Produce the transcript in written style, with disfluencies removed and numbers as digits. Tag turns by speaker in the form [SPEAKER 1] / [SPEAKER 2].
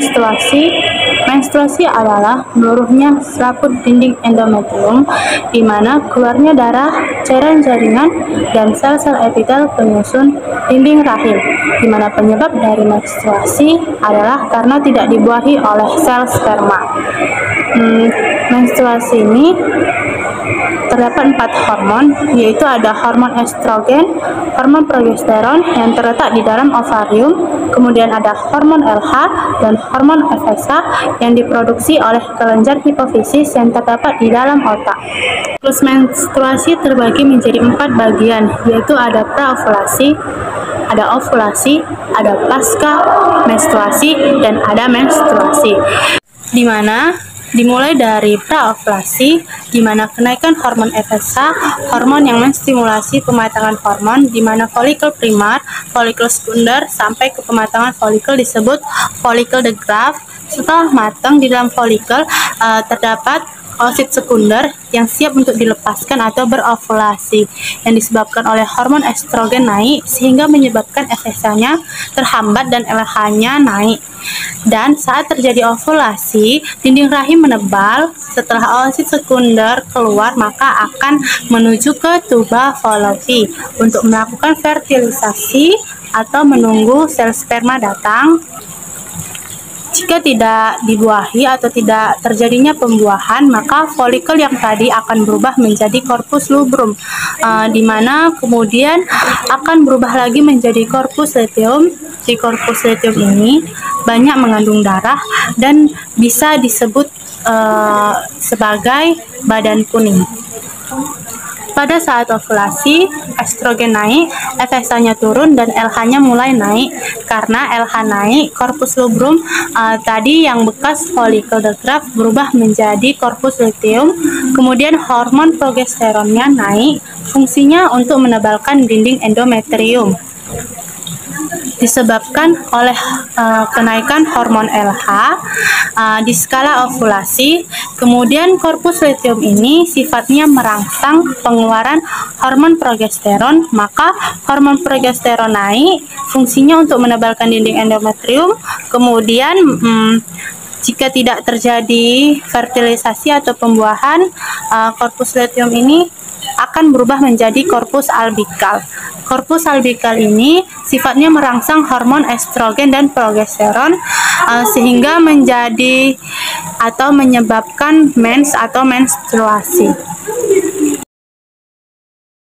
[SPEAKER 1] Menstruasi. Menstruasi adalah meluruhnya selaput dinding endometrium, di mana keluarnya darah, cairan jaringan, dan sel-sel epitel penyusun dinding rahim, di mana penyebab dari menstruasi adalah karena tidak dibuahi oleh sel sperma. Menstruasi ini terdapat 4 hormon, yaitu ada hormon estrogen, hormon progesteron yang terletak di dalam ovarium, kemudian ada hormon LH dan hormon FSH yang diproduksi oleh kelenjar hipofisis yang terdapat di dalam otak. Siklus menstruasi terbagi menjadi 4 bagian, yaitu ada praovulasi, ada ovulasi, ada pasca menstruasi, dan ada menstruasi. Di mana dimulai dari praovulasi, di mana kenaikan hormon FSH, hormon yang menstimulasi pematangan hormon, di mana folikel primar, folikel sekunder, sampai ke pematangan folikel disebut folikel de Graaff. Setelah matang di dalam folikel, terdapat oosit sekunder yang siap untuk dilepaskan atau berovulasi, yang disebabkan oleh hormon estrogen naik sehingga menyebabkan FSH-nya terhambat dan LH-nya naik. Dan saat terjadi ovulasi, dinding rahim menebal. Setelah oosit sekunder keluar, maka akan menuju ke tuba Fallopi untuk melakukan fertilisasi atau menunggu sel sperma datang. Jika tidak dibuahi atau tidak terjadinya pembuahan, maka folikel yang tadi akan berubah menjadi corpus luteum, di mana kemudian akan berubah lagi menjadi corpus luteum. Di corpus luteum ini banyak mengandung darah dan bisa disebut sebagai badan kuning. Pada saat ovulasi, estrogen naik, FSH-nya turun, dan LH-nya mulai naik. Karena LH naik, corpus luteum tadi yang bekas folikel de Graaff berubah menjadi corpus luteum. Kemudian hormon progesteronnya naik, fungsinya untuk menebalkan dinding endometrium, disebabkan oleh kenaikan hormon LH di skala ovulasi. Kemudian corpus luteum ini sifatnya merangsang pengeluaran hormon progesteron, maka hormon progesteron naik, fungsinya untuk menebalkan dinding endometrium. Kemudian jika tidak terjadi fertilisasi atau pembuahan, corpus luteum ini akan berubah menjadi corpus albikal. Corpus albikal ini sifatnya merangsang hormon estrogen dan progesteron sehingga menjadi atau menyebabkan mens atau menstruasi.